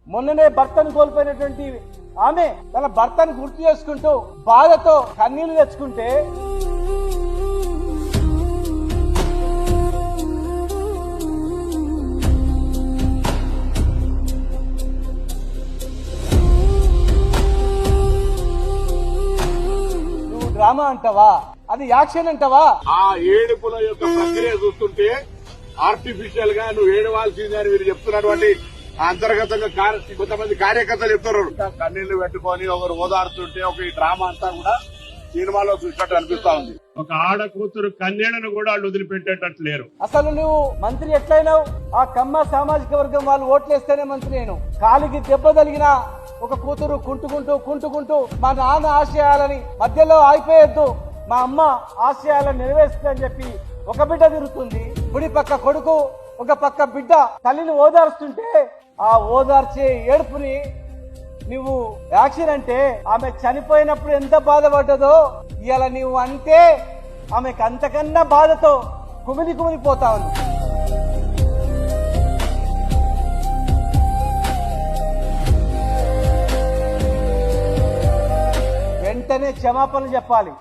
మొన్ననే భర్తను కోల్పోయినటువంటి ఆమె తన భర్తను గుర్తు చేసుకుంటూ బాధతో కన్నీళ్లు తెచ్చుకుంటే నువ్వు డ్రామా అంటావా? అది యాక్షన్ అంటావా? ఆ ఏడుపుల యొక్క ప్రక్రియ చూస్తుంటే ఆర్టిఫిషియల్ గా నువ్వు ఏడవాల్సిందని మీరు చెప్తున్నటువంటి అంతర్గతంగా కొంతమంది కార్యకర్తలు చెప్తున్నారు. కన్నీళ్లు పెట్టుకొని ఒకరు ఓదారుతుంటే ఒక ఈ డ్రామా అంతా కూడా సినిమాలో చూసినట్టు అనిపిస్తా ఉంది. ఒక ఆడ కూతురు కన్యలను కూడా వాళ్ళు వదిలిపెట్టేటట్టు లేరు. అసలు నువ్వు మంత్రి ఎట్లయినావు? ఆ కమ్మ సామాజిక వర్గం వాళ్ళు ఓట్లేస్తేనే మంత్రి. నేను కాలికి దెబ్బ తగిలిన ఒక కూతురు కుంటుకుంటూ మా నాన్న ఆశయాలని మధ్యలో ఆగిపోయొద్దు, మా అమ్మ ఆశయాలను నెరవేరుస్తుందని చెప్పి ఒక బిడ్డ తిరుగుతుంది. కుడి పక్క కొడుకు, ఒక పక్క బిడ్డ తల్లిని ఓదార్స్తుంటే ఆ ఓదార్చే ఏడుపుని నువ్వు యాక్షన్ అంటే ఆమె చనిపోయినప్పుడు ఎంత బాధపడ్డదో ఇవాళ నువ్వు అంటే ఆమెకు అంతకన్నా బాధతో కుమిలిపోతా ఉంది. వెంటనే క్షమాపణ చెప్పాలి.